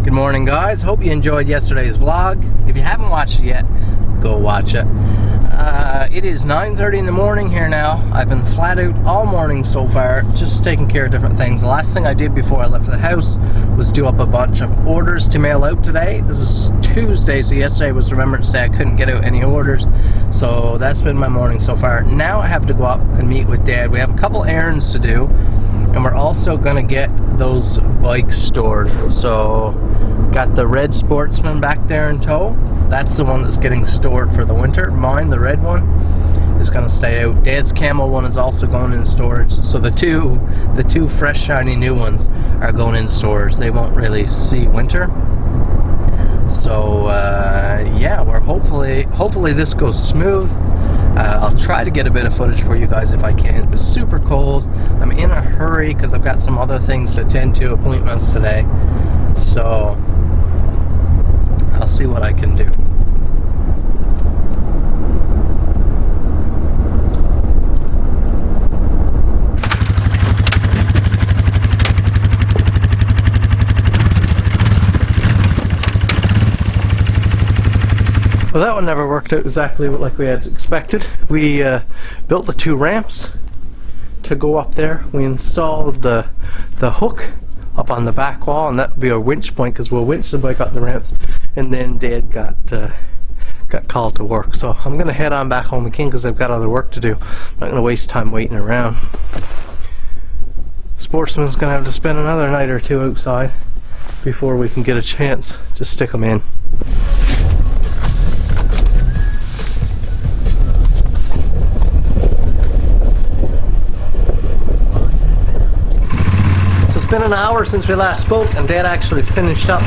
Good morning, guys. Hope you enjoyed yesterday's vlog. If you haven't watched it yet, go watch it. It is 9:30 in the morning here now. I've been flat out all morning so far, just taking care of different things. The last thing I did before I left the house was do up a bunch of orders to mail out today. This is Tuesday, so yesterday was Remembrance Day. I couldn't get out any orders, so that's been my morning so far. Now I have to go up and meet with Dad. We have a couple errands to do, and we're also gonna get those bikes stored. So got the red Sportsman back there in tow. That's the one that's getting stored for the winter. Mine, the red one, is gonna stay out. Dad's camo one is also going in storage. So the two fresh shiny new ones are going in storage. They won't really see winter. So yeah, we're hopefully this goes smooth. I'll try to get a bit of footage for you guys if I can. It's super cold. I'm in a hurry because I've got some other things to attend to, appointments today. So I'll see what I can do. Well, that one never worked out exactly like we had expected. We built the two ramps to go up there. We installed the hook up on the back wall, and that would be our winch point because we'll winch the bike up the ramps. And then Dad got called to work, so I'm gonna head on back home again because I've got other work to do. I'm not gonna waste time waiting around. Sportsman's gonna have to spend another night or two outside before we can get a chance to stick them in. It's been an hour since we last spoke, and Dad actually finished up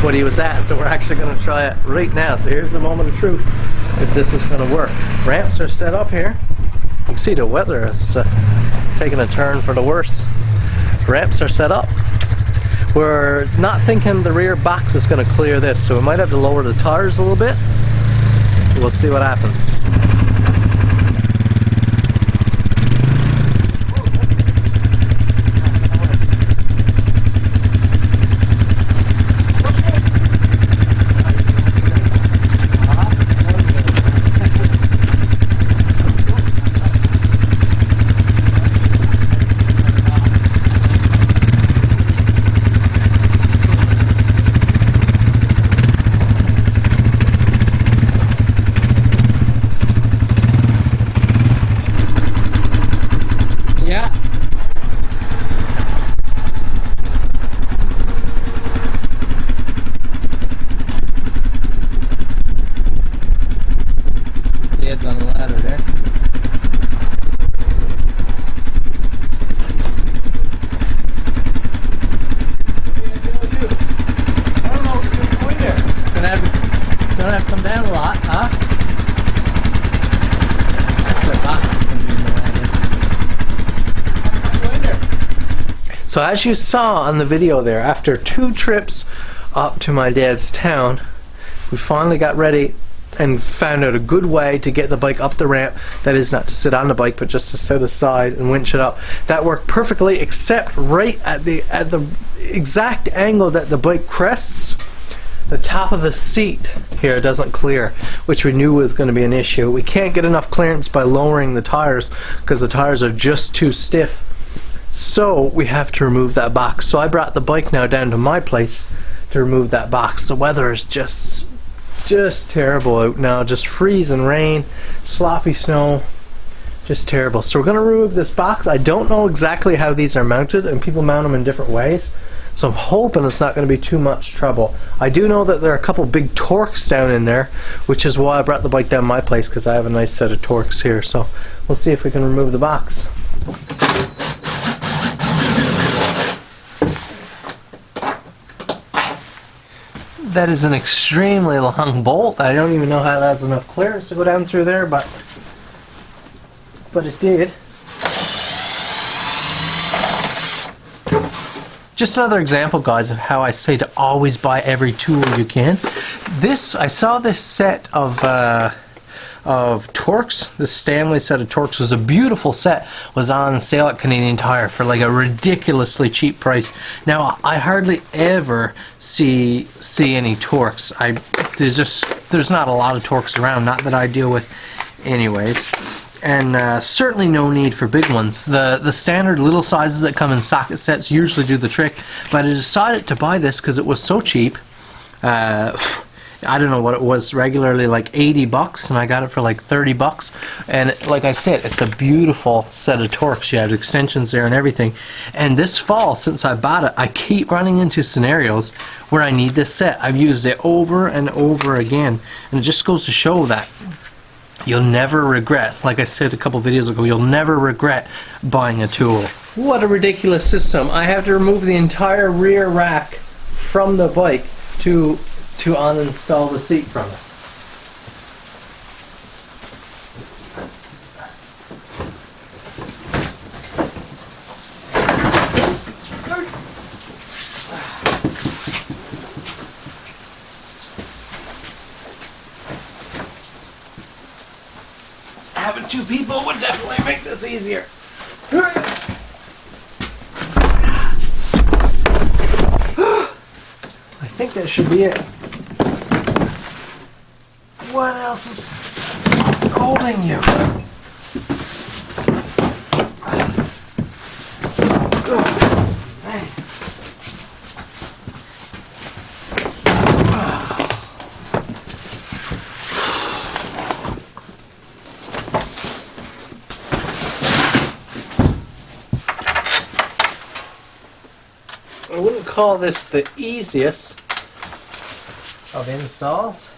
what he was at, so we're actually going to try it right now. So here's the moment of truth, if this is going to work. Ramps are set up here. You can see the weather is taking a turn for the worse. Ramps are set up. We're not thinking the rear box is going to clear this, so we might have to lower the tires a little bit. We'll see what happens. On the ladder there. I don't know what you're doing there. Gonna have to come down a lot, huh? The box is gonna be in the way there. So as you saw on the video there, after 2 trips up to my dad's town, we finally got ready and found out a good way to get the bike up the ramp. That is, not to sit on the bike, but just to set aside and winch it up. That worked perfectly, except right at the exact angle that the bike crests, the top of the seat here doesn't clear, which we knew was going to be an issue. We can't get enough clearance by lowering the tires because the tires are just too stiff. So we have to remove that box. So I brought the bike now down to my place to remove that box. The weather is just terrible out now, just freezing rain, sloppy snow, just terrible. So we're going to remove this box. I don't know exactly how these are mounted, and people mount them in different ways, so I'm hoping it's not going to be too much trouble. I do know that there are a couple big Torx down in there, which is why I brought the bike down my place, because I have a nice set of Torx here. So we'll see if we can remove the box. That is an extremely long bolt. I don't even know how that has enough clearance to go down through there, but it did. Just another example, guys, of how I say to always buy every tool you can. I saw this set of of Torx. This Stanley set of Torx was a beautiful set, was on sale at Canadian Tire for like a ridiculously cheap price. Now I hardly ever see any Torx. There's not a lot of Torx around, not that I deal with anyways. And certainly no need for big ones. The standard little sizes that come in socket sets usually do the trick, but I decided to buy this because it was so cheap. I don't know what it was, regularly like 80 bucks, and I got it for like 30 bucks. And like I said, it's a beautiful set of Torx. You have extensions there and everything. And this fall, since I bought it, I keep running into scenarios where I need this set. I've used it over and over again, and it just goes to show that you'll never regret, like I said a couple videos ago, you'll never regret buying a tool. What a ridiculous system. I have to remove the entire rear rack from the bike to uninstall the seat from it. Having two people would definitely make this easier. I think that should be it. What else is holding you? Man. I wouldn't call this the easiest of installs.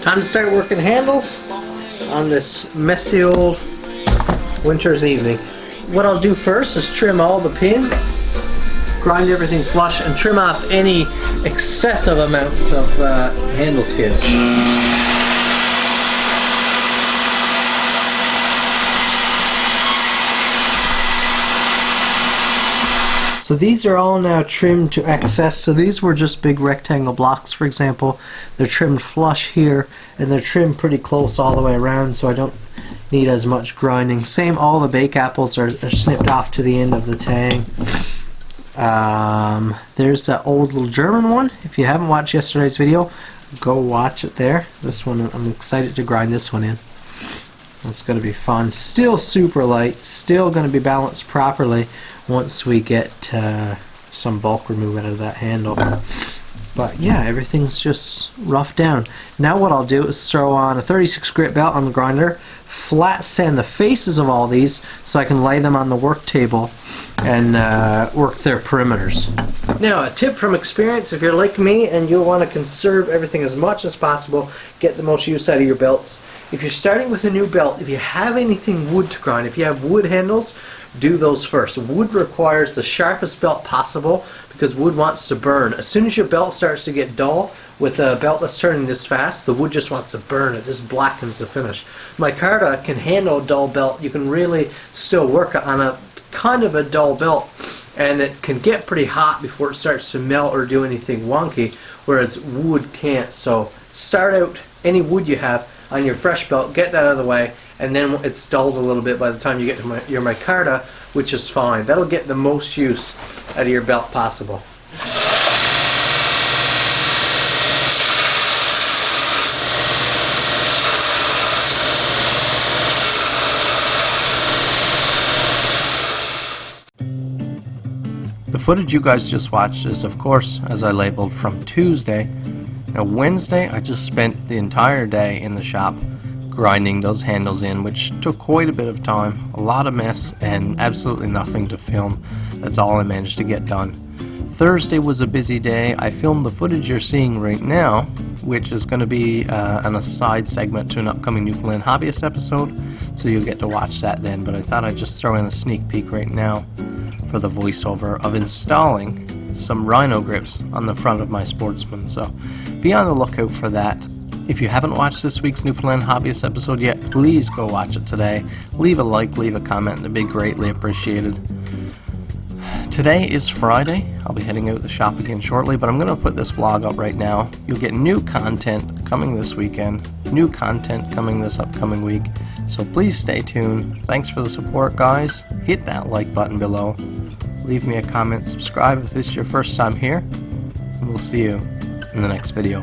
Time to start working handles on this messy old winter's evening. What I'll do first is trim all the pins, grind everything flush, and trim off any excessive amounts of handle skin. So these are all now trimmed to excess. So these were just big rectangle blocks, for example. They're trimmed flush here, and they're trimmed pretty close all the way around, so I don't need as much grinding. Same, all the bake apples are snipped off to the end of the tang. There's that old little German one. If you haven't watched yesterday's video, go watch it there. This one, I'm excited to grind this one in. It's going to be fun. Still super light, still going to be balanced properly once we get some bulk remove out of that handle. But yeah, everything's just roughed down. Now what I'll do is throw on a 36 grit belt on the grinder, flat sand the faces of all these so I can lay them on the work table and work their perimeters. Now, a tip from experience: if you're like me and you want to conserve everything as much as possible, get the most use out of your belts. If you're starting with a new belt, if you have anything wood to grind, if you have wood handles, do those first. Wood requires the sharpest belt possible because wood wants to burn. As soon as your belt starts to get dull, with a belt that's turning this fast, the wood just wants to burn. It just blackens the finish. Micarta can handle a dull belt. You can really still work on a kind of a dull belt, and it can get pretty hot before it starts to melt or do anything wonky, whereas wood can't. So start out any wood you have on your fresh belt, get that out of the way, and then it's dulled a little bit by the time you get to your micarta, which is fine. That'll get the most use out of your belt possible. The footage you guys just watched is, of course, as I labeled, from Tuesday. Now, Wednesday, I just spent the entire day in the shop grinding those handles in, which took quite a bit of time, a lot of mess, and absolutely nothing to film. That's all I managed to get done. Thursday was a busy day. I filmed the footage you're seeing right now, which is going to be an aside segment to an upcoming Newfoundland Hobbyist episode, so you'll get to watch that then. But I thought I'd just throw in a sneak peek right now for the voiceover of installing some rhino grips on the front of my Sportsman. So be on the lookout for that. If you haven't watched this week's Newfoundland Hobbyist episode yet, please go watch it today. Leave a like, leave a comment, it'd be greatly appreciated. Today is Friday. I'll be heading out to the shop again shortly, but I'm going to put this vlog up right now. You'll get new content coming this weekend, new content coming this upcoming week, so please stay tuned. Thanks for the support, guys. Hit that like button below. Leave me a comment, subscribe if this is your first time here, and we'll see you in the next video.